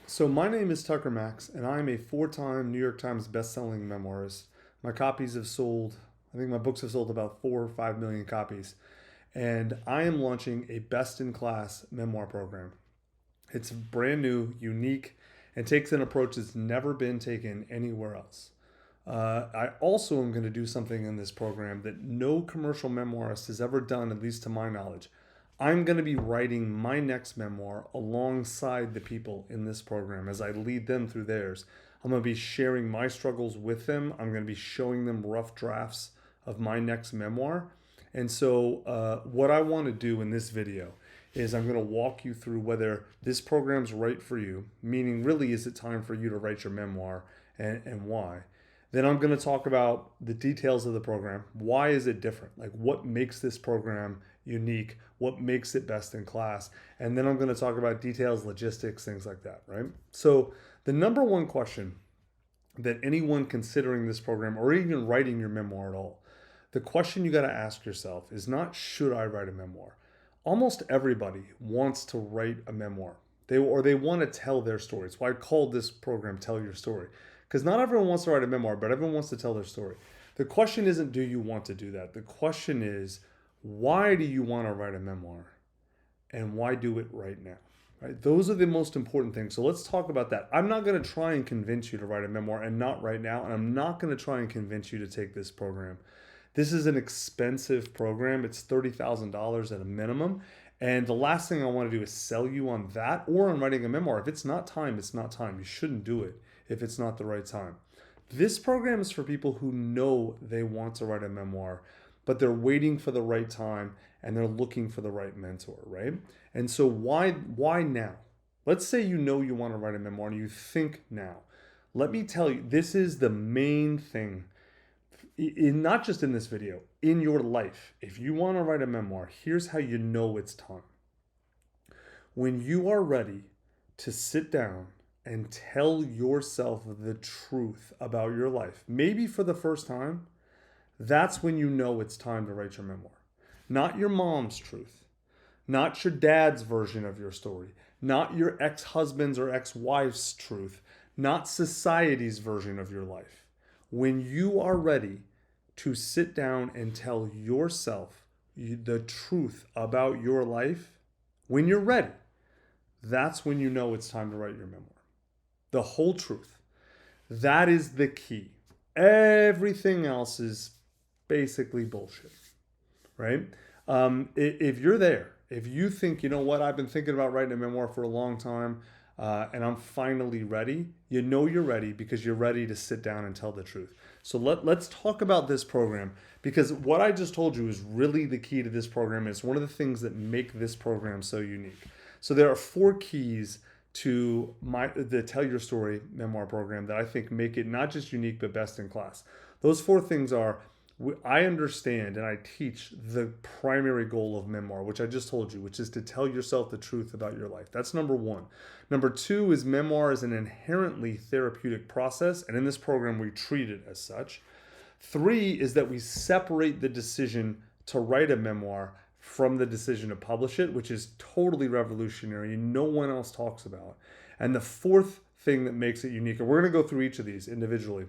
So my name is Tucker Max, and I'm a four-time New York Times best-selling memoirist. My copies have sold, I think my books have sold about 4 or 5 million copies, and I am launching a best-in-class memoir program. It's brand new, unique, and takes an approach that's never been taken anywhere else. I also am going to do something in this program that no commercial memoirist has ever done, at least to my knowledge. I'm going to be writing my next memoir alongside the people in this program as I lead them through theirs. I'm going to be sharing my struggles with them. I'm going to be showing them rough drafts of my next memoir. And so, what I want to do in this video is I'm going to walk you through whether this program's right for you, meaning, really, is it time for you to write your memoir and why? Then I'm going to talk about the details of the program. Why is it different? Like, what makes this program unique? What makes it best in class? And then I'm going to talk about details, logistics, things like that, right? So, the number one question that anyone considering this program or even writing your memoir at all, the question you got to ask yourself is not, should I write a memoir? Almost everybody wants to write a memoir. They want to tell their story. It's why I called this program Tell Your Story. Because not everyone wants to write a memoir, but everyone wants to tell their story. The question isn't, do you want to do that? The question is, why do you want to write a memoir? And why do it right now? Right? Those are the most important things. So let's talk about that. I'm not going to try and convince you to write a memoir, and not right now. And I'm not going to try and convince you to take this program. This is an expensive program. It's $30,000 at a minimum. And the last thing I want to do is sell you on that or on writing a memoir. If it's not time, it's not time. You shouldn't do it if it's not the right time. This program is for people who know they want to write a memoir, but they're waiting for the right time and they're looking for the right mentor, right? And so why now? Let's say you know you want to write a memoir and you think now. Let me tell you, this is the main thing not just in this video, in your life. If you want to write a memoir, here's how you know it's time. When you are ready to sit down and tell yourself the truth about your life, maybe for the first time, that's when you know it's time to write your memoir. Not your mom's truth, not your dad's version of your story, not your ex-husband's or ex-wife's truth, not society's version of your life. When you are ready to sit down and tell yourself the truth about your life, when you're ready, that's when you know it's time to write your memoir. The whole truth. That is the key. Everything else is basically bullshit, right? If you're there, if you think, you know what, I've been thinking about writing a memoir for a long time, and I'm finally ready, you know you're ready because you're ready to sit down and tell the truth. So let's talk about this program, because what I just told you is really the key to this program. It's one of the things that make this program so unique. So there are 4 keys to the Tell Your Story memoir program that I think make it not just unique but best in class. Those 4 things are: I understand and I teach the primary goal of memoir, which I just told you, which is to tell yourself the truth about your life. That's number 1. Number 2 is memoir is an inherently therapeutic process, and in this program we treat it as such. 3 is that we separate the decision to write a memoir from the decision to publish it, which is totally revolutionary and no one else talks about. And the 4th thing that makes it unique, and we're going to go through each of these individually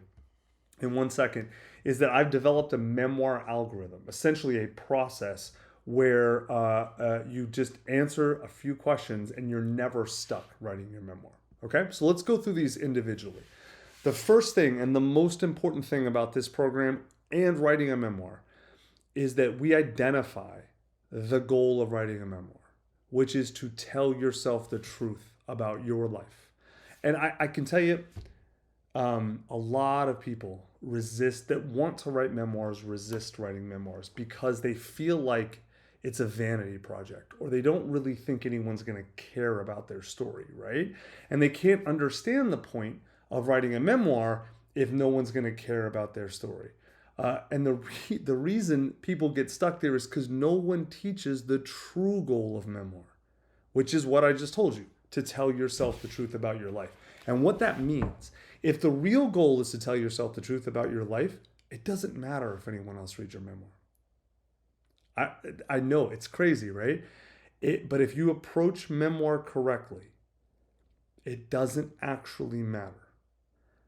in 1 second, is that I've developed a memoir algorithm, essentially a process where you just answer a few questions and you're never stuck writing your memoir. Okay, so let's go through these individually. The first thing and the most important thing about this program and writing a memoir is that we identify the goal of writing a memoir, which is to tell yourself the truth about your life. And I can tell you, a lot of people that want to write memoirs resist writing memoirs because they feel like it's a vanity project, or they don't really think anyone's going to care about their story, right? And they can't understand the point of writing a memoir if no one's going to care about their story. And the reason people get stuck there is because no one teaches the true goal of memoir, which is what I just told you, to tell yourself the truth about your life. And what that means, if the real goal is to tell yourself the truth about your life, it doesn't matter if anyone else reads your memoir. I know it's crazy, right? But if you approach memoir correctly, It doesn't actually matter,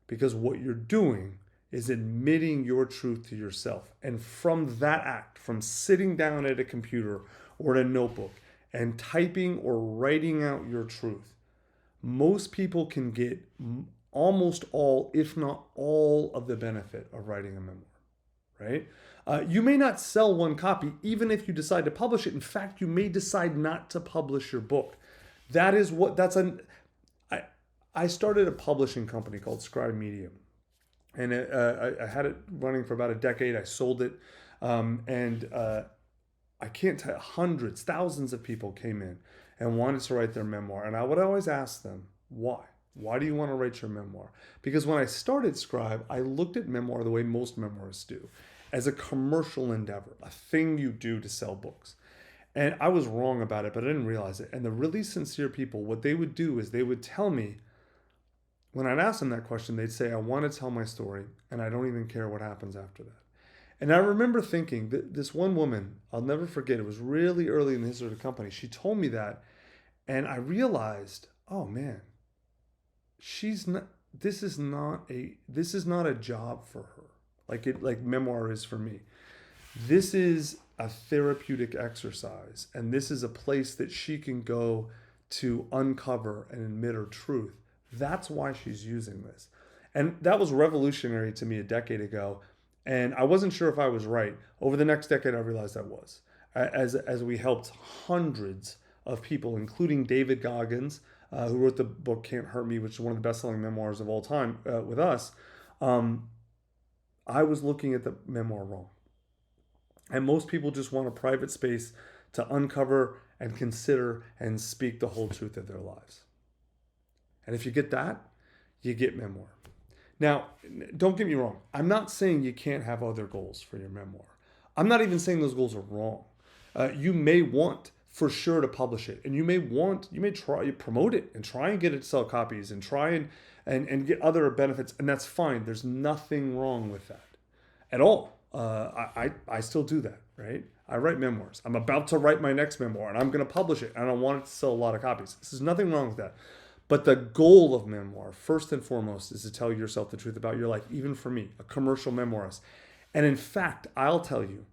because what you're doing is admitting your truth to yourself. And from that act, from sitting down at a computer or at a notebook and typing or writing out your truth, most people can get almost all, if not all, of the benefit of writing a memoir, right? You may not sell one copy, even if you decide to publish it. In fact, you may decide not to publish your book. I started a publishing company called Scribe Media, and I had it running for about a decade. I sold it, and I can't tell, hundreds, thousands of people came in and wanted to write their memoir. And I would always ask them, why? Why do you want to write your memoir? Because when I started Scribe, I looked at memoir the way most memoirists do, as a commercial endeavor, a thing you do to sell books. And I was wrong about it, but I didn't realize it. And the really sincere people, what they would do is they would tell me, when I'd ask them that question, they'd say, I want to tell my story, and I don't even care what happens after that. And I remember thinking that this one woman, I'll never forget, it was really early in the history of the company. She told me that, and I realized, oh man, this is not a job for her. Like memoir is for me. This is a therapeutic exercise, and this is a place that she can go to uncover and admit her truth. That's why she's using this. And that was revolutionary to me a decade ago. And I wasn't sure if I was right. Over the next decade, I realized I was. As we helped hundreds of people, including David Goggins, who wrote the book Can't Hurt Me, which is one of the best-selling memoirs of all time with us, I was looking at the memoir wrong. And most people just want a private space to uncover and consider and speak the whole truth of their lives. And if you get that, you get memoir. Now, don't get me wrong. I'm not saying you can't have other goals for your memoir. I'm not even saying those goals are wrong. You may want for sure to publish it, and you may try to promote it and try and get it to sell copies and try and get other benefits, and that's fine. There's nothing wrong with that at all. I still do that, right? I write memoirs. I'm about to write my next memoir, and I'm going to publish it, and I want it to sell a lot of copies. There's nothing wrong with that. But the goal of memoir, first and foremost, is to tell yourself the truth about your life, even for me, a commercial memoirist. And in fact, I'll tell you,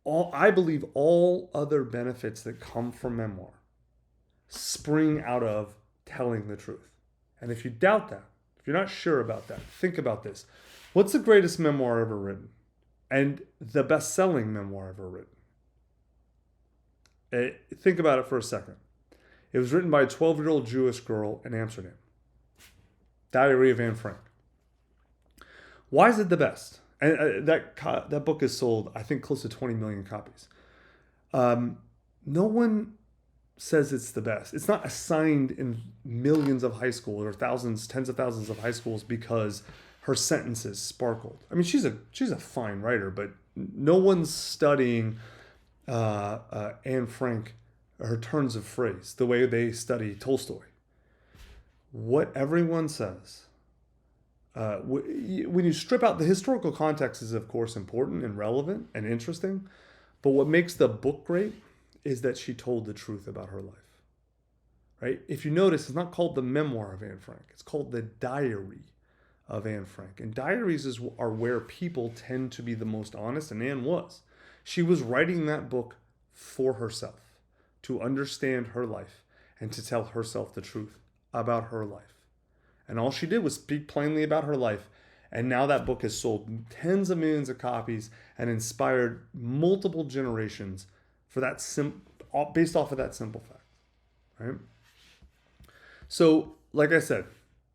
I believe all other benefits that come from memoir spring out of telling the truth. And if you doubt that, if you're not sure about that, think about this. What's the greatest memoir ever written? And the best-selling memoir ever written? Think about it for a second. It was written by a 12-year-old Jewish girl in Amsterdam. Diary of Anne Frank. Why is it the best? And that book has sold, I think, close to 20 million copies. No one says it's the best. It's not assigned in millions of high schools or thousands, tens of thousands of high schools because her sentences sparkled. I mean, she's a fine writer, but no one's studying Anne Frank, her turns of phrase, the way they study Tolstoy. What everyone says, when you strip out the historical context, is of course important and relevant and interesting, but what makes the book great is that she told the truth about her life. Right? If you notice, it's not called the Memoir of Anne Frank. It's called the Diary of Anne Frank. And diaries are where people tend to be the most honest, and Anne was. She was writing that book for herself, to understand her life and to tell herself the truth about her life. And all she did was speak plainly about her life. And now that book has sold tens of millions of copies and inspired multiple generations for that based off of that simple fact. Right? So, like I said,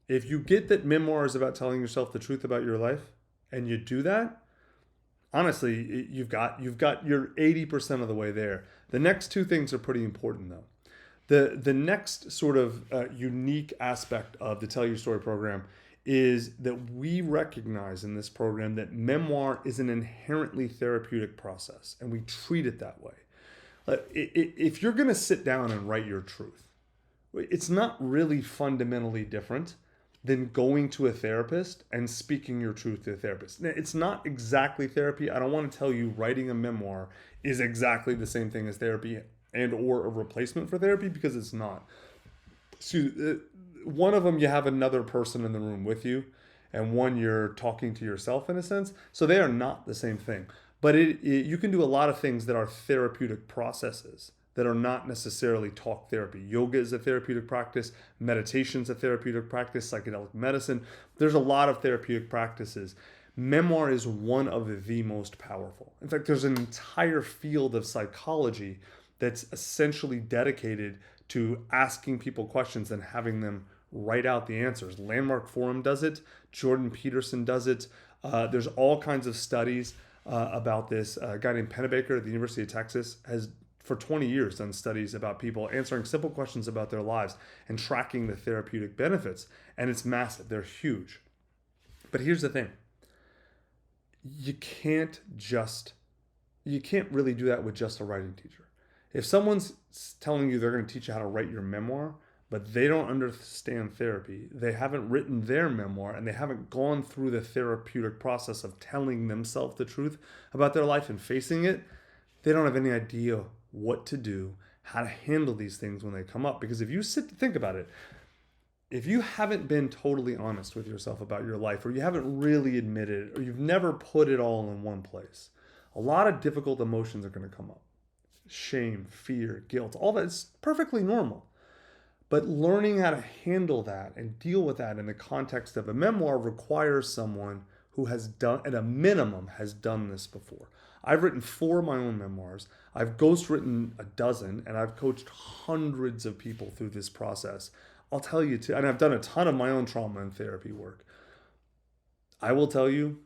if you get that memoir is about telling yourself the truth about your life, and you do that, honestly, you've got you're 80% of the way there. The next two things are pretty important, though. The next sort of unique aspect of the Tell Your Story program is that we recognize in this program that memoir is an inherently therapeutic process, and we treat it that way. If you're going to sit down and write your truth, it's not really fundamentally different than going to a therapist and speaking your truth to a therapist. Now, it's not exactly therapy. I don't want to tell you writing a memoir is exactly the same thing as therapy and or a replacement for therapy, because it's not. one of them you have another person in the room with you, and one you're talking to yourself in a sense. So they are not the same thing. But you can do a lot of things that are therapeutic processes that are not necessarily talk therapy. Yoga is a therapeutic practice. Meditation is a therapeutic practice. Psychedelic medicine. There's a lot of therapeutic practices. Memoir is one of the most powerful. In fact, there's an entire field of psychology that's essentially dedicated to asking people questions and having them write out the answers. Landmark Forum does it. Jordan Peterson does it. There's all kinds of studies about this. A guy named Pennebaker at the University of Texas has for 20 years done studies about people answering simple questions about their lives and tracking the therapeutic benefits. And it's massive. They're huge. But here's the thing. You can't really do that with just a writing teacher. If someone's telling you they're going to teach you how to write your memoir, but they don't understand therapy, they haven't written their memoir, and they haven't gone through the therapeutic process of telling themselves the truth about their life and facing it, they don't have any idea what to do, how to handle these things when they come up. Because if you sit to think about it, if you haven't been totally honest with yourself about your life, or you haven't really admitted it, or you've never put it all in one place, a lot of difficult emotions are going to come up. Shame, fear, guilt, all that is perfectly normal. But learning how to handle that and deal with that in the context of a memoir requires someone who has done, at a minimum, has done this before. I've written 4 of my own memoirs. I've ghostwritten a dozen, and I've coached hundreds of people through this process. I'll tell you too, and I've done a ton of my own trauma and therapy work. I will tell you,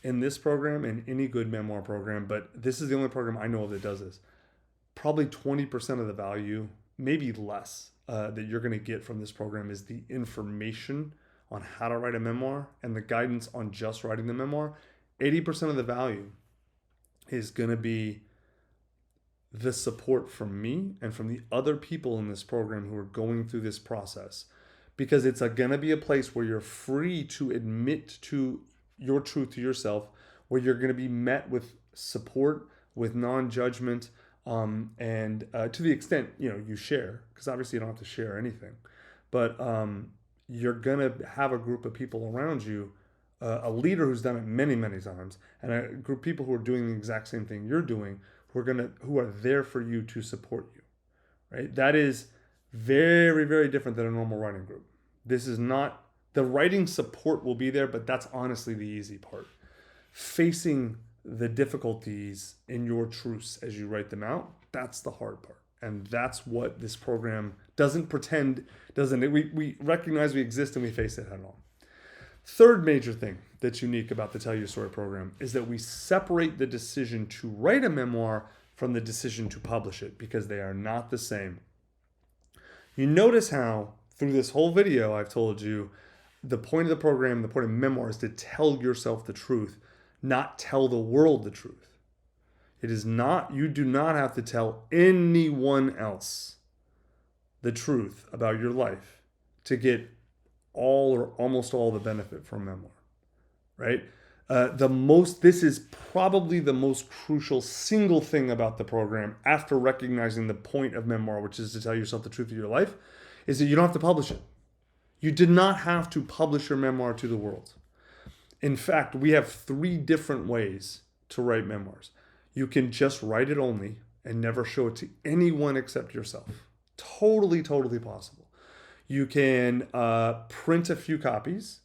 in this program, in any good memoir program, but this is the only program I know of that does this, probably 20% of the value, maybe less, that you're going to get from this program is the information on how to write a memoir and the guidance on just writing the memoir. 80% of the value is going to be the support from me and from the other people in this program who are going through this process, because it's going to be a place where you're free to admit to your truth to yourself, where you're going to be met with support, with non-judgment, and to the extent you share, because obviously you don't have to share anything, but you're going to have a group of people around you, a leader who's done it many times, and a group of people who are doing the exact same thing you're doing, who are there for you to support you, right? That is very, very different than a normal writing group. This is not, the writing support will be there, but that's honestly the easy part. Facing the difficulties in your truths as you write them out, that's the hard part. And that's what this program doesn't pretend, doesn't it? We recognize we exist and we face it head on. Third major thing that's unique about the Tell Your Story program is that we separate the decision to write a memoir from the decision to publish it, because they are not the same. You notice how through this whole video I've told you the point of the program, the point of memoir is to tell yourself the truth, not tell the world the truth. It is not, you do not have to tell anyone else the truth about your life to get all or almost all the benefit from memoir, right? This is probably the most crucial single thing about the program, after recognizing the point of memoir, which is to tell yourself the truth of your life, is that you don't have to publish it. You did not have to publish your memoir to the world. In fact, we have 3 different ways to write memoirs. You can just write it only and never show it to anyone except yourself. Totally possible. You can print a few copies,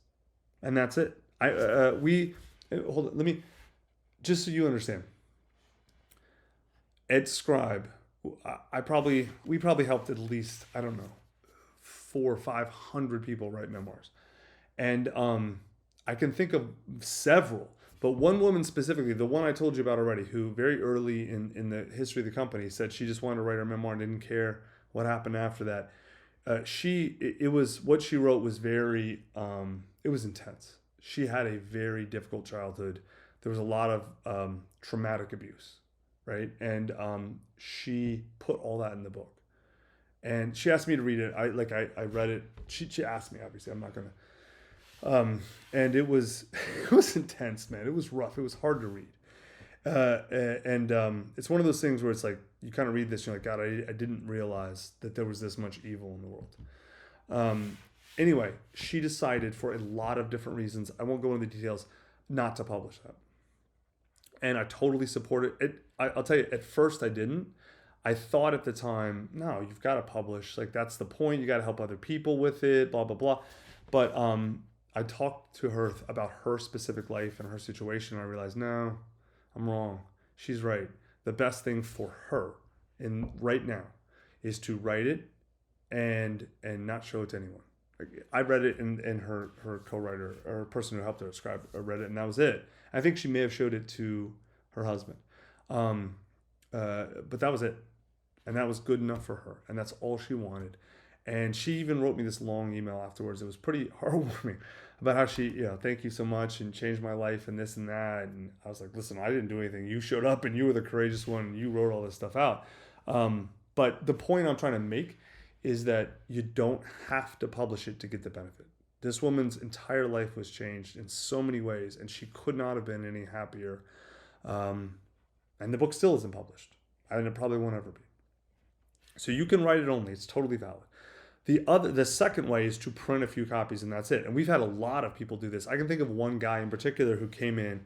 and that's it. Hold on, let me, just so you understand. At Scribe, we probably helped at least, 400 or 500 people write memoirs. And I can think of several, but one woman specifically, the one I told you about already, who very early in the history of the company said she just wanted to write her memoir and didn't care what happened after that. What she wrote was very, it was intense. She had a very difficult childhood. There was a lot of traumatic abuse, right? And she put all that in the book. And she asked me to read it. I read it. She asked me, obviously, I'm not going to. And it was intense, man. It was rough. It was hard to read. It's one of those things where it's like, you kind of read this and you're like, God, I didn't realize that there was this much evil in the world. Anyway, she decided for a lot of different reasons, I won't go into the details, not to publish that. And I totally support it. I'll tell you, at first I didn't. I thought at the time, no, you've got to publish. Like, that's the point. You got to help other people with it, blah, blah, blah. But I talked to her about her specific life and her situation. And I realized, no, I'm wrong. She's right. The best thing for her in right now is to write it and not show it to anyone. I read it, and her co-writer or person who helped her scribe read it, and that was it. I think she may have showed it to her husband, but that was it, and that was good enough for her, and that's all she wanted. And she even wrote me this long email afterwards. It was pretty heartwarming about how she, thank you so much and changed my life and this and that. And I was like, listen, I didn't do anything. You showed up and you were the courageous one and you wrote all this stuff out. But the point I'm trying to make is that you don't have to publish it to get the benefit. This woman's entire life was changed in so many ways, and she could not have been any happier. And the book still isn't published, and it probably won't ever be. So you can write it only. It's totally valid. The second way is to print a few copies, and that's it. And we've had a lot of people do this. I can think of one guy in particular who came in,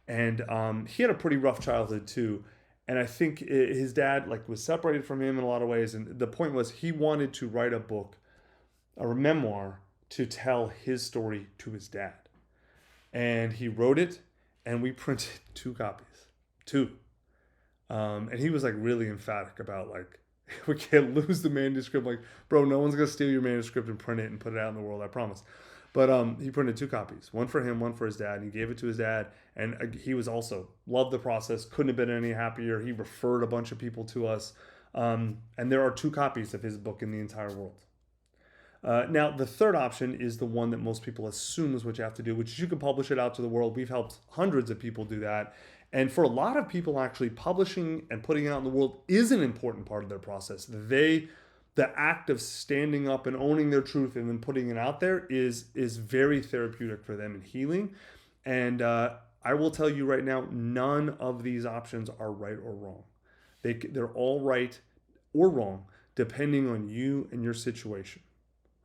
and he had a pretty rough childhood too. And I think his dad was separated from him in a lot of ways. And the point was he wanted to write a book, a memoir, to tell his story to his dad. And he wrote it, and we printed 2 copies. 2. And he was really emphatic about we can't lose the manuscript. Bro, no one's going to steal your manuscript and print it and put it out in the world, I promise. But he printed 2 copies, one for him, one for his dad. And he gave it to his dad, and he was also loved the process. Couldn't have been any happier. He referred a bunch of people to us, and there are 2 copies of his book in the entire world. Now, the third option is the one that most people assume is what you have to do, which is you can publish it out to the world. We've helped hundreds of people do that. And for a lot of people, actually, publishing and putting it out in the world is an important part of their process. The act of standing up and owning their truth and then putting it out there is very therapeutic for them and healing. And I will tell you right now, none of these options are right or wrong. They're all right or wrong, depending on you and your situation,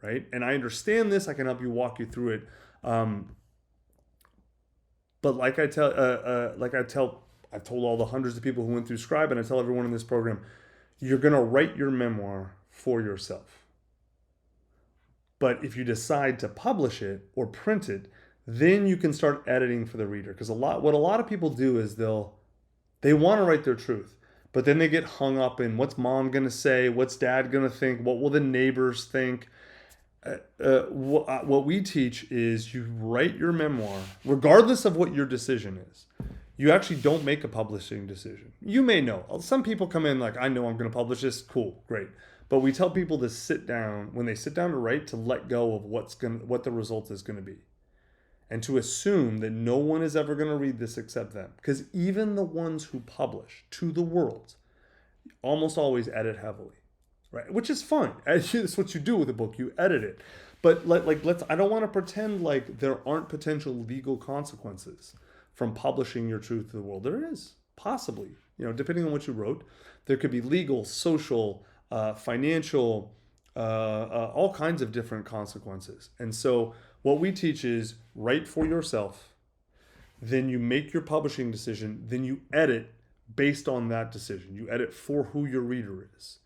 right? And I understand this. I can help you walk you through it. But I've told all the hundreds of people who went through Scribe, and I tell everyone in this program, you're going to write your memoir for yourself. But if you decide to publish it or print it, then you can start editing for the reader. Because what a lot of people do is they want to write their truth, but then they get hung up in what's mom going to say, what's dad going to think, what will the neighbors think. What we teach is you write your memoir, regardless of what your decision is. You actually don't make a publishing decision. You may know. Some people come in I know I'm going to publish this. Cool, great. But we tell people to sit down, when they sit down to write, to let go of what the result is going to be. And to assume that no one is ever going to read this except them. Because even the ones who publish to the world almost always edit heavily. Right, which is fine. That's what you do with a book. You edit it, but I don't want to pretend there aren't potential legal consequences from publishing your truth to the world. There is possibly, depending on what you wrote, there could be legal, social, financial, all kinds of different consequences. And so what we teach is write for yourself, then you make your publishing decision, then you edit based on that decision. You edit for who your reader is.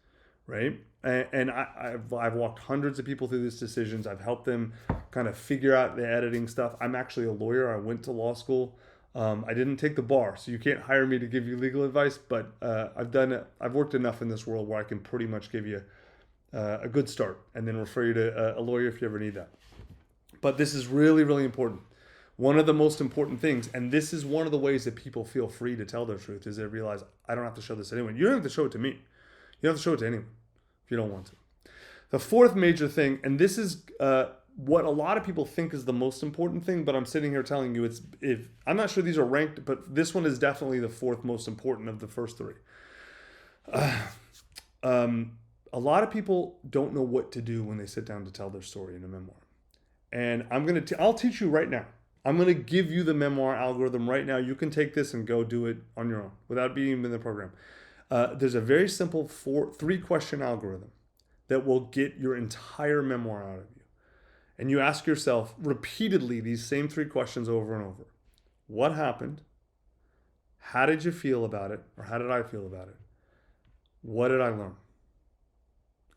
Right? And I've walked hundreds of people through these decisions. I've helped them kind of figure out the editing stuff. I'm actually a lawyer. I went to law school. I didn't take the bar, so you can't hire me to give you legal advice, but I've worked enough in this world where I can pretty much give you a good start and then refer you to a lawyer if you ever need that. But this is really, really important. One of the most important things, and this is one of the ways that people feel free to tell their truth, is they realize, I don't have to show this to anyone. You don't have to show it to me. You don't have to show it to anyone if you don't want to. The fourth major thing, and this is what a lot of people think is the most important thing, but I'm sitting here telling you I'm not sure these are ranked, but this one is definitely the fourth most important of the first 3. A lot of people don't know what to do when they sit down to tell their story in a memoir. And I'll teach you right now. I'm going to give you the Memoir Algorithm right now. You can take this and go do it on your own without being in the program. There's a very simple 3-question algorithm that will get your entire memoir out of you. and you ask yourself repeatedly these same three questions over and over. What happened? How did you feel about it? Or how did I feel about it? What did I learn?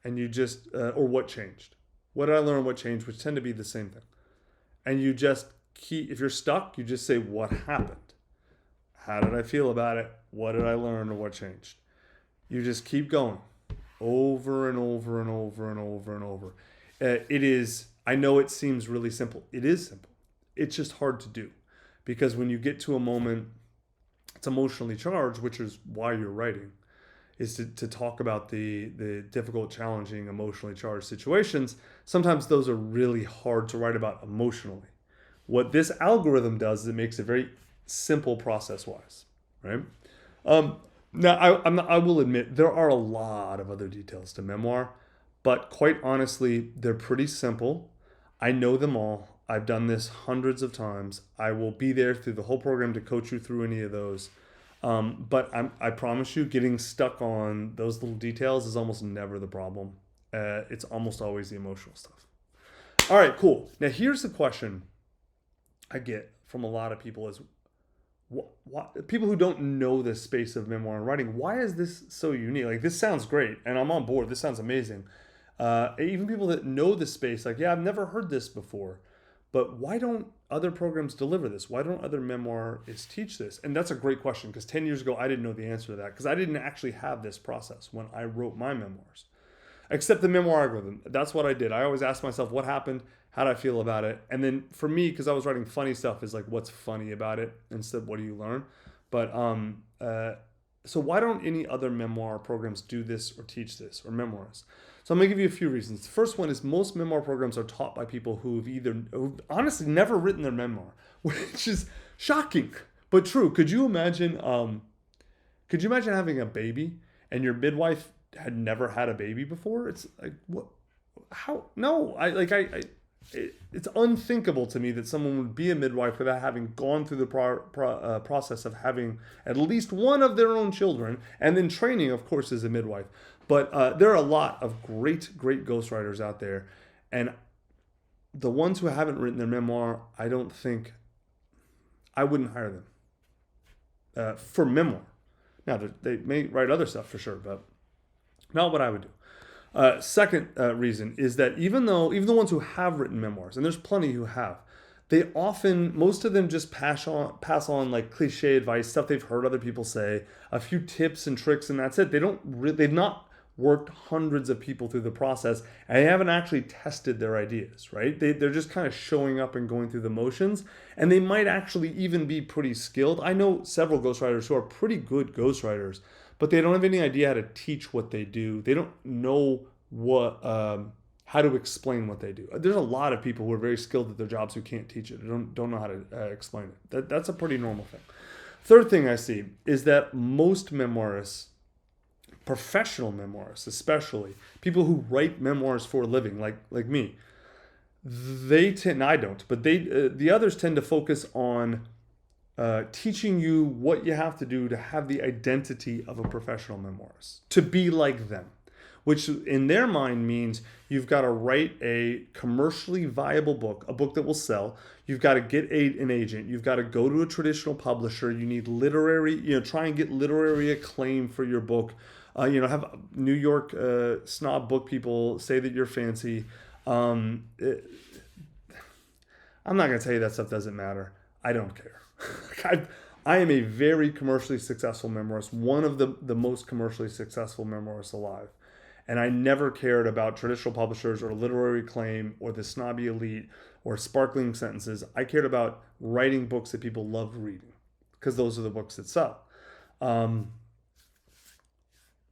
And you just, or what changed? What did I learn? What changed? Which tend to be the same thing. And you just keep, if you're stuck, you just say, what happened? How did I feel about it? What did I learn or what changed? You just keep going over and over and over and over and over. It is, I know it seems really simple. It is simple. It's just hard to do because when you get to a moment, it's emotionally charged, which is why you're writing, is to talk about the difficult, challenging, emotionally charged situations. Sometimes those are really hard to write about emotionally. What this algorithm does is it makes it very simple process-wise, right? Now, I will admit there are a lot of other details to memoir, but quite honestly, they're pretty simple. I know them all. I've done this hundreds of times. I will be there through the whole program to coach you through any of those. But I promise you, getting stuck on those little details is almost never the problem. It's almost always the emotional stuff. All right, cool. Now, here's the question I get from a lot of people is, people who don't know this space of memoir and writing, why is this so unique? Like, this sounds great, and I'm on board. This sounds amazing. Even people that know the space, like, yeah, I've never heard this before. But why don't other programs deliver this? Why don't other memoirists teach this? And that's a great question because 10 years ago, I didn't know the answer to that because I didn't actually have this process when I wrote my memoirs. Except the Memoir Algorithm. That's what I did. I always asked myself, what happened? How did I feel about it? And then for me, because I was writing funny stuff, is like, what's funny about it instead of what do you learn? But so why don't any other memoir programs do this or teach this or memoirs? So I'm going to give you a few reasons. The first one is most memoir programs are taught by people who've honestly never written their memoir, which is shocking, but true. Could you imagine having a baby and your midwife had never had a baby before? It's like, what? How? No, it's unthinkable to me that someone would be a midwife without having gone through the process of having at least one of their own children and then training, of course, as a midwife. But there are a lot of great ghostwriters out there. And the ones who haven't written their memoir, I wouldn't hire them for memoir. Now, they may write other stuff for sure, but not what I would do. Second reason is that even the ones who have written memoirs, and there's plenty who have, most of them just pass on like cliche advice, stuff they've heard other people say, a few tips and tricks, and that's it. They've not worked hundreds of people through the process, and they haven't actually tested their ideas, right? They're just kind of showing up and going through the motions, and they might actually even be pretty skilled. I know several ghostwriters who are pretty good ghostwriters, but they don't have any idea how to teach what they do. They don't know how to explain what they do. There's a lot of people who are very skilled at their jobs who can't teach it. They don't know how to explain it. That's a pretty normal thing. Third thing I see is that most memoirists, professional memoirists especially, people who write memoirs for a living, like me, they tend, I don't, but the others tend to focus on teaching you what you have to do to have the identity of a professional memoirist, to be like them, which in their mind means you've got to write a commercially viable book, a book that will sell. You've got to get an agent. You've got to go to a traditional publisher. You need try and get literary acclaim for your book. Have New York snob book people say that you're fancy. I'm not going to tell you that stuff doesn't matter. I don't care. I am a very commercially successful memoirist, one of the most commercially successful memoirists alive. And I never cared about traditional publishers or literary acclaim or the snobby elite or sparkling sentences. I cared about writing books that people love reading because those are the books that sell.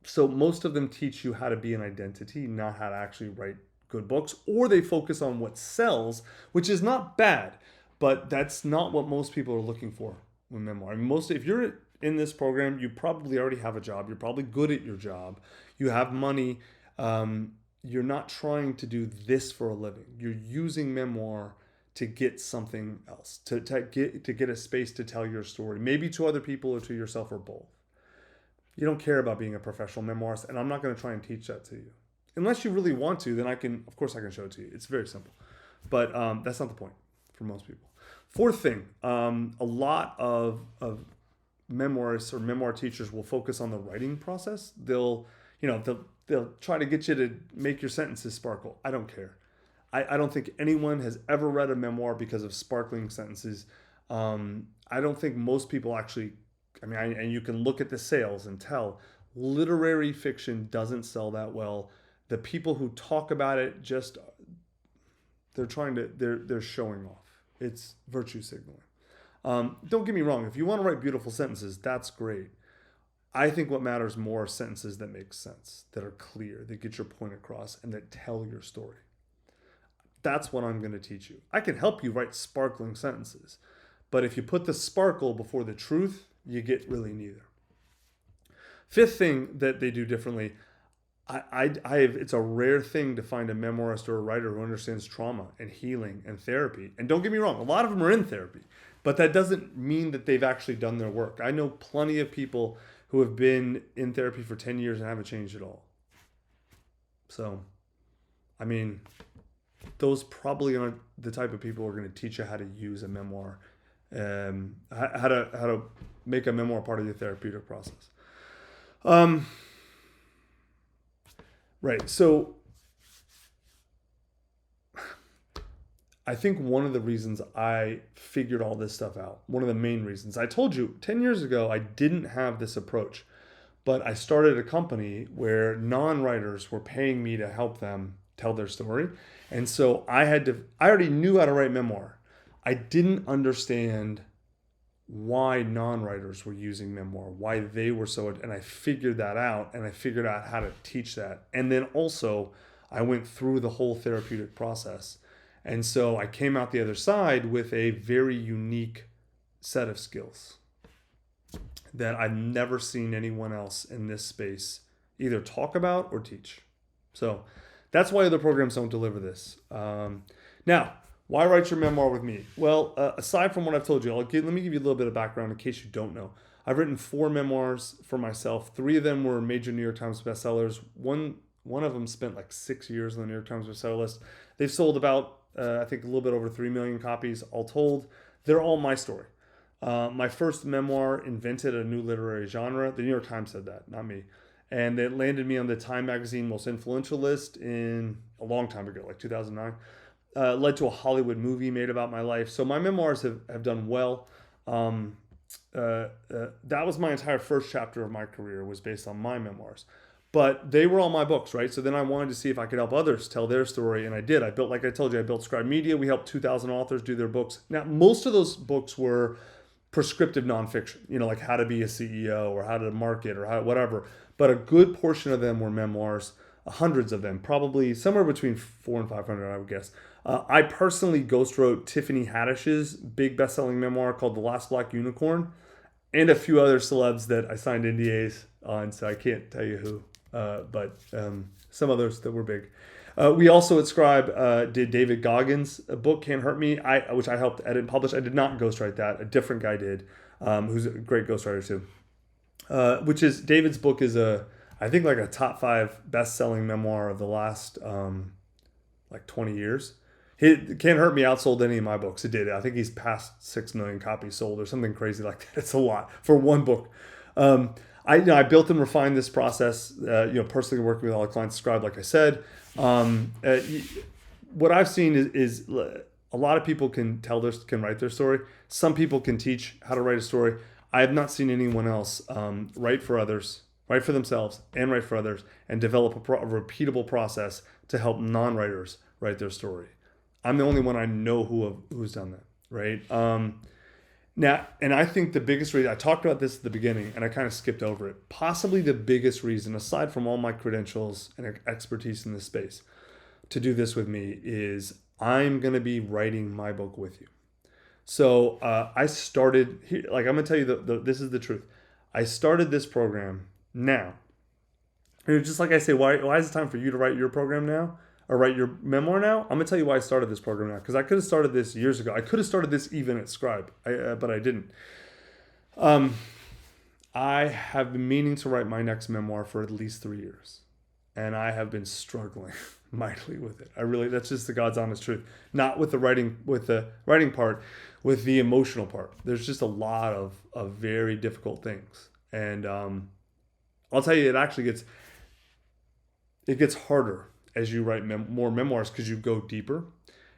So most of them teach you how to be an identity, not how to actually write good books, or they focus on what sells, which is not bad, but that's not what most people are looking for with memoir. I mean, if you're in this program, you probably already have a job. You're probably good at your job. You have money. You're not trying to do this for a living. You're using memoir to get something else, to get a space to tell your story, maybe to other people or to yourself or both. You don't care about being a professional memoirist, and I'm not going to try and teach that to you. Unless you really want to, then of course I can show it to you. It's very simple. But that's not the point for most people. Fourth thing, a lot of memoirists or memoir teachers will focus on the writing process. They'll try to get you to make your sentences sparkle. I don't care. I don't think anyone has ever read a memoir because of sparkling sentences. I don't think most people actually, and you can look at the sales and tell literary fiction doesn't sell that well. The people who talk about it just, they're showing off. It's virtue signaling. Don't get me wrong. If you want to write beautiful sentences, that's great. I think what matters more are sentences that make sense, that are clear, that get your point across, and that tell your story. That's what I'm going to teach you. I can help you write sparkling sentences, but if you put the sparkle before the truth, you get really neither. Fifth thing that they do differently, it's a rare thing to find a memoirist or a writer who understands trauma and healing and therapy. And don't get me wrong, a lot of them are in therapy, but that doesn't mean that they've actually done their work. I know plenty of people who have been in therapy for 10 years and haven't changed at all. So, those probably aren't the type of people who are going to teach you how to use a memoir, how to make a memoir part of your therapeutic process. Right. So I think one of the reasons I figured all this stuff out, one of the main reasons, I told you 10 years ago, I didn't have this approach, but I started a company where non-writers were paying me to help them tell their story. And so I already knew how to write memoir. I didn't understand why non-writers were using memoir, why they were and I figured that out, and I figured out how to teach that. And then also I went through the whole therapeutic process. And so I came out the other side with a very unique set of skills that I've never seen anyone else in this space either talk about or teach. So that's why other programs don't deliver this. Now, why write your memoir with me? Well, aside from what I've told you, let me give you a little bit of background in case you don't know. I've written 4 memoirs for myself. 3 of them were major New York Times bestsellers. One of them spent like 6 years on the New York Times bestseller list. They've sold about, I think, a little bit over 3 million copies all told. They're all my story. My first memoir invented a new literary genre. The New York Times said that, not me. And it landed me on the Time Magazine most influential list in a long time ago, like 2009. Led to a Hollywood movie made about my life. So my memoirs have done well. That was my entire first chapter of my career, was based on my memoirs. But they were all my books, right? So then I wanted to see if I could help others tell their story, and I did. Like I told you, I built Scribe Media. We helped 2,000 authors do their books. Now, most of those books were prescriptive nonfiction, like how to be a CEO or how to market or whatever. But a good portion of them were memoirs, hundreds of them, probably somewhere between 400 and 500, I would guess. I personally ghostwrote Tiffany Haddish's big best-selling memoir called The Last Black Unicorn, and a few other celebs that I signed NDAs on, so I can't tell you who, but some others that were big. We also at Scribe did David Goggins' book, Can't Hurt Me, which I helped edit and publish. I did not ghostwrite that. A different guy did, who's a great ghostwriter too. Which is, David's book is I think like a top 5 best-selling memoir of the last 20 years. Can't Hurt Me outsold any of my books. It did. I think he's past 6 million copies sold or something crazy like that. It's a lot for one book. I built and refined this process, personally working with all the clients at Scribe, like I said. What I've seen is a lot of people can write their story. Some people can teach how to write a story. I have not seen anyone else write for others, write for themselves, and write for others, and develop a repeatable process to help non-writers write their story. I'm the only one I know who's done that, right? Now, and I think the biggest reason, I talked about this at the beginning and I kind of skipped over it, possibly the biggest reason, aside from all my credentials and expertise in this space, to do this with me is I'm going to be writing my book with you. So I started, I'm going to tell you, this is the truth. I started this program now. Just like I say, why is it time for you to write your program now? Or write your memoir now? I'm going to tell you why I started this program now. Because I could have started this years ago. I could have started this even at Scribe, but I didn't. I have been meaning to write my next memoir for at least 3 years. And I have been struggling mightily with it. That's just the God's honest truth. Not with the writing part, with the emotional part. There's just a lot of very difficult things. And I'll tell you, it gets harder as you write more memoirs because you go deeper.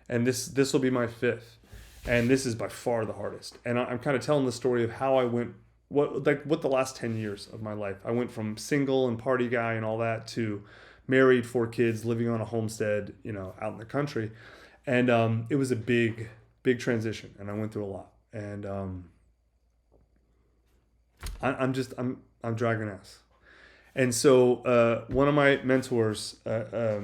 And this will be my fifth. And this is by far the hardest. And I'm kind of telling the story of how I went, what the last 10 years of my life. I went from single and party guy and all that to married, 4 kids, living on a homestead, out in the country. And it was a big, big transition. And I went through a lot. And I'm dragging ass. And so one of my mentors, a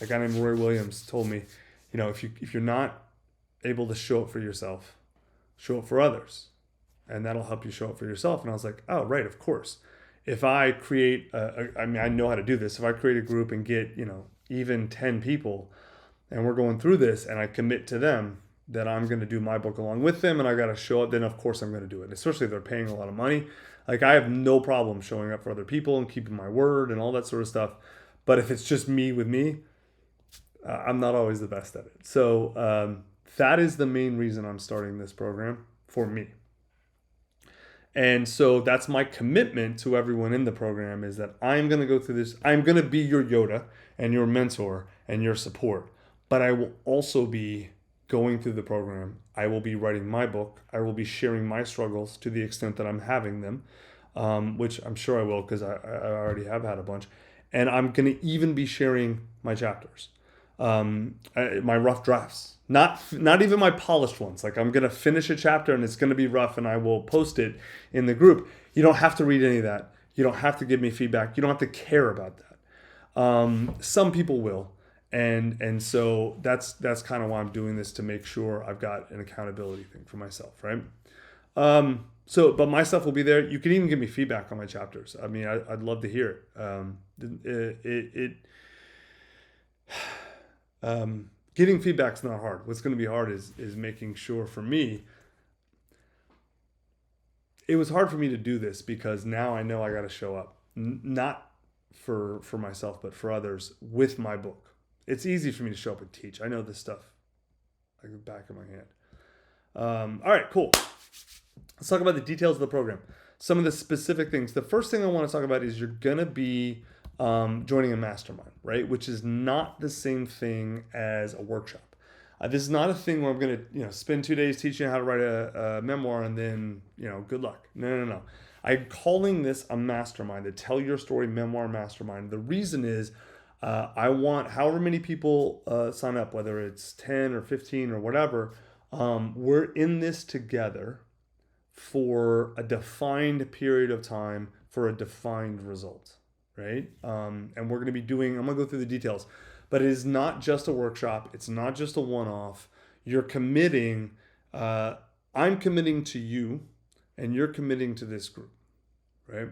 guy named Roy Williams, told me, if you're not able to show up for yourself, show up for others, and that'll help you show up for yourself. And I was like, oh, right, of course. If I create, I know how to do this. If I create a group and get, even 10 people, and we're going through this, and I commit to them that I'm going to do my book along with them, and I got to show up, then of course I'm going to do it. Especially if they're paying a lot of money. Like, I have no problem showing up for other people and keeping my word and all that sort of stuff. But if it's just me with me, I'm not always the best at it. So that is the main reason I'm starting this program, for me. And so that's my commitment to everyone in the program, is that I'm going to go through this. I'm going to be your Yoda and your mentor and your support. But I will also be going through the program. I will be writing my book. I will be sharing my struggles to the extent that I'm having them, which I'm sure I will, because I already have had a bunch. And I'm going to even be sharing my chapters, my rough drafts. Not even my polished ones. Like, I'm going to finish a chapter and it's going to be rough, and I will post it in the group. You don't have to read any of that. You don't have to give me feedback. You don't have to care about that. Some people will. And so that's kind of why I'm doing this, to make sure I've got an accountability thing for myself, right? But my stuff will be there. You can even give me feedback on my chapters. I mean, I'd love to hear it. Getting feedback's not hard. What's going to be hard is making sure, for me, it was hard for me to do this because now I know I got to show up, not for myself, but for others with my book. It's easy for me to show up and teach. I know this stuff like the back of my hand. All right, cool. Let's talk about the details of the program. Some of the specific things. The first thing I want to talk about is you're going to be joining a mastermind, right? Which is not the same thing as a workshop. This is not a thing where I'm going to, spend 2 days teaching you how to write a memoir and then, good luck. No. I'm calling this a mastermind, the Tell Your Story Memoir Mastermind. The reason is I want however many people sign up, whether it's 10 or 15 or whatever, we're in this together for a defined period of time for a defined result. Right? And we're going to be I'm going to go through the details, but it is not just a workshop. It's not just a one-off. You're committing, I'm committing to you, and you're committing to this group, right?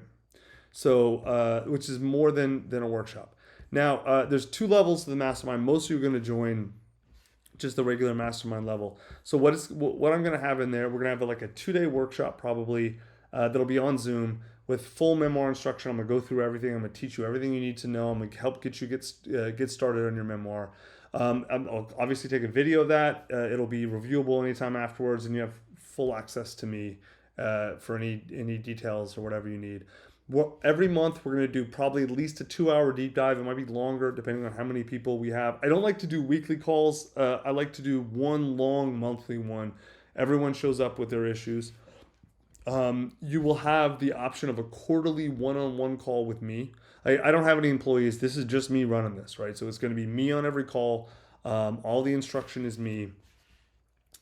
So, which is more than a workshop. Now, there's 2 levels to the mastermind. Most of you are going to join just the regular mastermind level. So what I'm going to have in there, we're going to have like a 2-day workshop probably that'll be on Zoom, with full memoir instruction. I'm going to go through everything. I'm going to teach you everything you need to know. I'm going to help get you get started on your memoir. I'll obviously take a video of that. It'll be reviewable anytime afterwards, and you have full access to me for any details or whatever you need. Every month, we're going to do probably at least a 2-hour deep dive. It might be longer, depending on how many people we have. I don't like to do weekly calls. I like to do one long monthly one. Everyone shows up with their issues. You will have the option of a quarterly one-on-one call with me. I don't have any employees. This is just me running this, right? So it's going to be me on every call. All the instruction is me.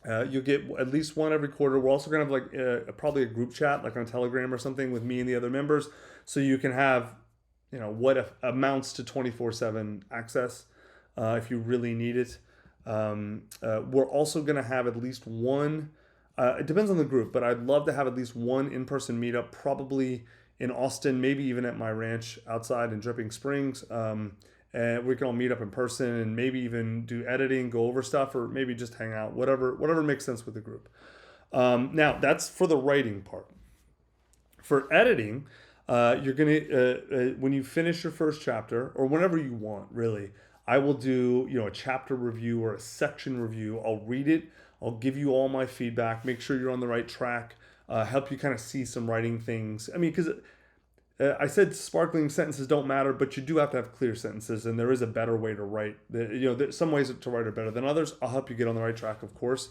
You'll get at least one every quarter. We're also going to have probably a group chat, like on Telegram or something, with me and the other members. So you can have, what amounts to 24/7 access if you really need it. We're also going to have at least one. It depends on the group, but I'd love to have at least one in-person meetup, probably in Austin, maybe even at my ranch outside in Dripping Springs. And we can all meet up in person and maybe even do editing, go over stuff, or maybe just hang out, whatever makes sense with the group. Now, that's for the writing part. For editing, you're going to, when you finish your first chapter, or whenever you want, really, I will do, a chapter review or a section review. I'll read it. I'll give you all my feedback, make sure you're on the right track, help you kind of see some writing things. I mean, because I said sparkling sentences don't matter, but you do have to have clear sentences, and there is a better way to write. There's some ways to write are better than others. I'll help you get on the right track, of course.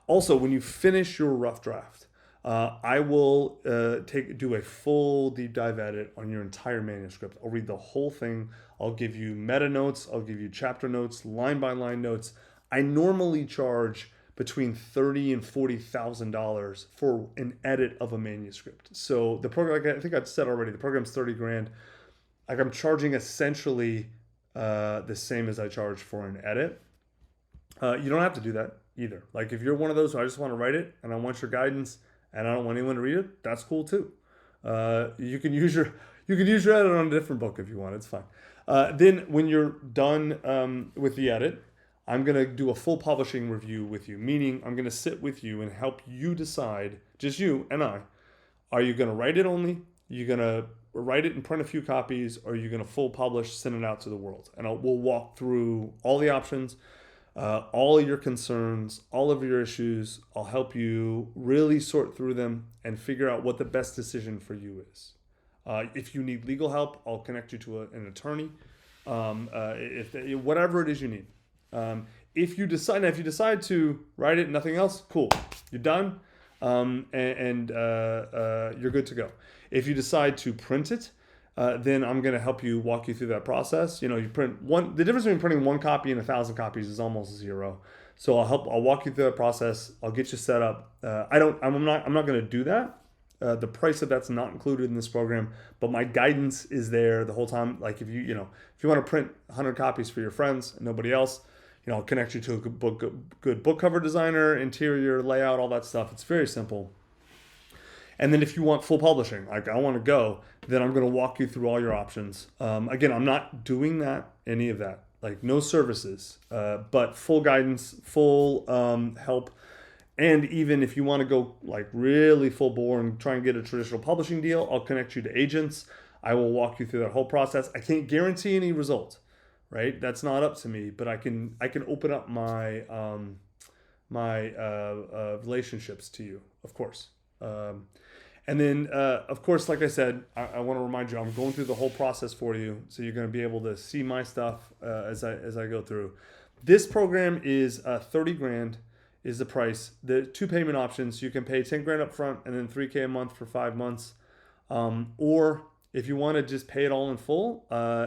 Also, when you finish your rough draft, I will do a full deep dive edit on your entire manuscript. I'll read the whole thing. I'll give you meta notes. I'll give you chapter notes, line by line notes. I normally charge between $30,000 and $40,000 for an edit of a manuscript. So the program, like I think I've said already, the program's 30 grand. Like I'm charging essentially the same as I charge for an edit. You don't have to do that either. Like if you're one of those who I just want to write it and I want your guidance and I don't want anyone to read it, that's cool too. You can use your edit on a different book if you want. It's fine. Then when you're done with the edit, I'm going to do a full publishing review with you, meaning I'm going to sit with you and help you decide, just you and I, are you going to write it only? Are you going to write it and print a few copies? Or are you going to full publish, send it out to the world? And we'll walk through all the options, all of your concerns, all of your issues. I'll help you really sort through them and figure out what the best decision for you is. If you need legal help, I'll connect you to an attorney. Whatever it is you need. If you decide to write it, nothing else, cool, you're done, and you're good to go. If you decide to print it, then I'm going to help you, walk you through that process. You print one. The difference between printing one copy and 1,000 copies is almost zero. So I'll walk you through that process. I'll get you set up. I'm not going to do that. The price of that's not included in this program, but my guidance is there the whole time. Like if you want to print 100 copies for your friends and nobody else, I'll connect you to a good book cover designer, interior layout, all that stuff. It's very simple. And then if you want full publishing, like I want to go, then I'm going to walk you through all your options. Again, I'm not doing any of that, like no services, but full guidance, full help. And even if you want to go like really full bore and try and get a traditional publishing deal, I'll connect you to agents. I will walk you through that whole process. I can't guarantee any result, right? That's not up to me, but I can open up my relationships to you, of course. And then, of course, like I said, I want to remind you, I'm going through the whole process for you, so you're going to be able to see my stuff as I go through. This program is 30 grand is the price. The two payment options: you can pay 10 grand up front and then $3,000 a month for 5 months, or if you want to just pay it all in full,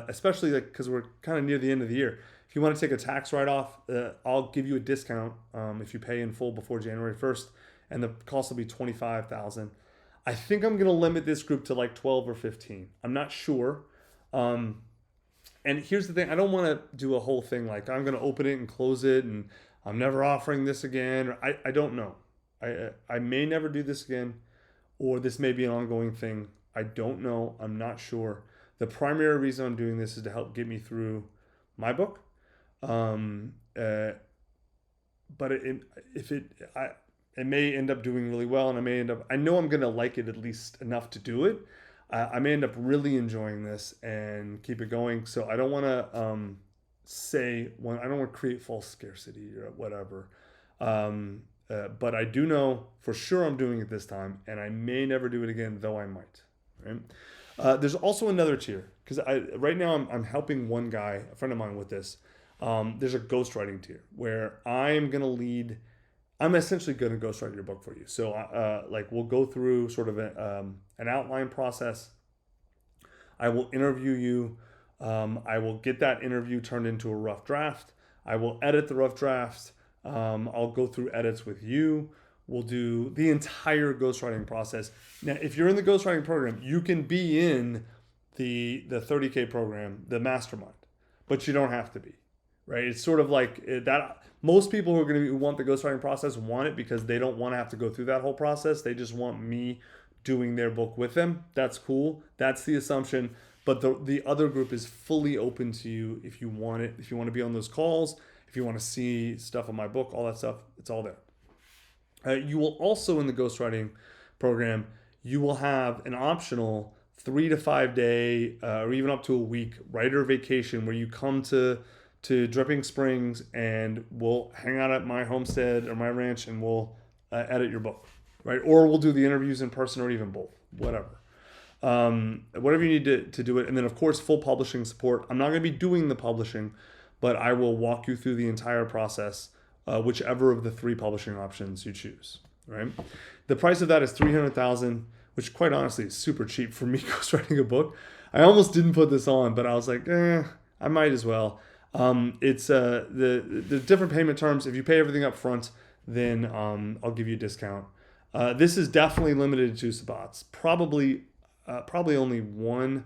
especially because we're kind of near the end of the year. If you want to take a tax write-off, I'll give you a discount if you pay in full before January 1st, and the cost will be $25,000. I think I'm going to limit this group to like 12 or 15. I'm not sure. And here's the thing. I don't want to do a whole thing like I'm going to open it and close it and I'm never offering this again. I don't know. I may never do this again, or this may be an ongoing thing. I don't know. I'm not sure. The primary reason I'm doing this is to help get me through my book. But it may end up doing really well, and I know I'm going to like it at least enough to do it. I may end up really enjoying this and keep it going. So I don't want to I don't want to create false scarcity or whatever. But I do know for sure I'm doing it this time, and I may never do it again, though I might. Right? There's also another tier, because right now I'm helping one guy, a friend of mine, with this. There's a ghostwriting tier where I'm essentially going to ghostwrite your book for you. So we'll go through sort of an outline process. I will interview you. I will get that interview turned into a rough draft. I will edit the rough draft. I'll go through edits with you. We'll do the entire ghostwriting process. Now, if you're in the ghostwriting program, you can be in the 30K program, the mastermind, but you don't have to be, right? It's sort of like that. Most people who want the ghostwriting process want it because they don't want to have to go through that whole process. They just want me doing their book with them. That's cool. That's the assumption. But the other group is fully open to you if you want it. If you want to be on those calls, if you want to see stuff on my book, all that stuff, it's all there. You will also, in the ghostwriting program, you will have an optional 3 to 5 day or even up to a week writer vacation where you come to to Dripping Springs, and we'll hang out at my homestead or my ranch, and we'll edit your book, right? Or we'll do the interviews in person, or even both, whatever. Whatever you need to do it. And then, of course, full publishing support. I'm not going to be doing the publishing, but I will walk you through the entire process, whichever of the 3 publishing options you choose, right? The price of that is $300,000, which quite honestly is super cheap for me ghostwriting a book. I almost didn't put this on, but I was like, I might as well. It's the different payment terms. If you pay everything up front, then I'll give you a discount. This is definitely limited to 2 spots. Probably only one.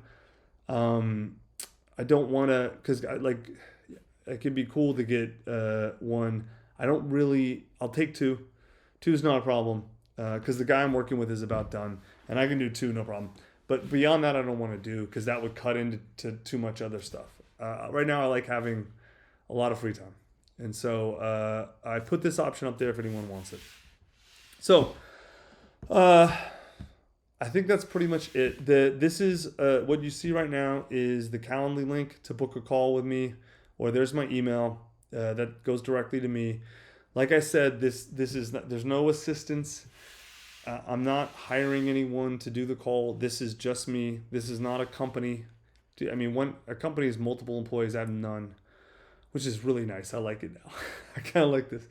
I don't want to, because it could be cool to get one. I'll take 2. 2 is not a problem, because the guy I'm working with is about done, and I can do 2, no problem. But beyond that, I don't want to do, because that would cut into too much other stuff. Right now, I like having a lot of free time. And so I put this option up there if anyone wants it. So I think that's pretty much it. This is what you see right now is the Calendly link to book a call with me, or there's my email that goes directly to me. Like I said, this is not, there's no assistance. I'm not hiring anyone to do the call. This is just me. This is not a company. I mean, when a company has multiple employees, I have none, which is really nice. I like it now. I kind of like this.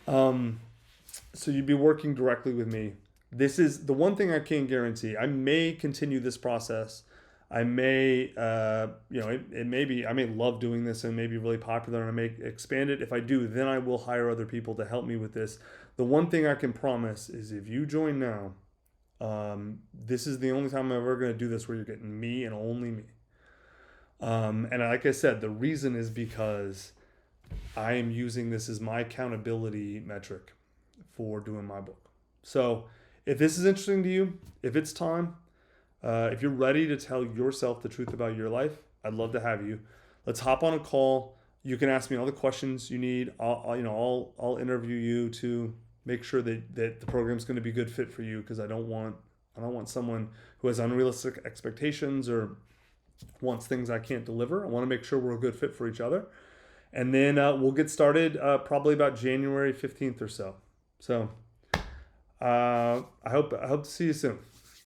So you'd be working directly with me. This is the one thing I can't guarantee. I may continue this process. I may, it may be, I may love doing this and may be really popular, and I may expand it. If I do, then I will hire other people to help me with this. The one thing I can promise is if you join now, this is the only time I'm ever going to do this where you're getting me and only me. And like I said, the reason is because I am using this as my accountability metric for doing my book. So if this is interesting to you, if it's time, if you're ready to tell yourself the truth about your life, I'd love to have you. Let's hop on a call. You can ask me all the questions you need. I'll interview you to make sure that the program's going to be a good fit for you, because I don't want someone who has unrealistic expectations or wants things I can't deliver. I want to make sure we're a good fit for each other. And then we'll get started probably about January 15th or so. So I hope to see you soon.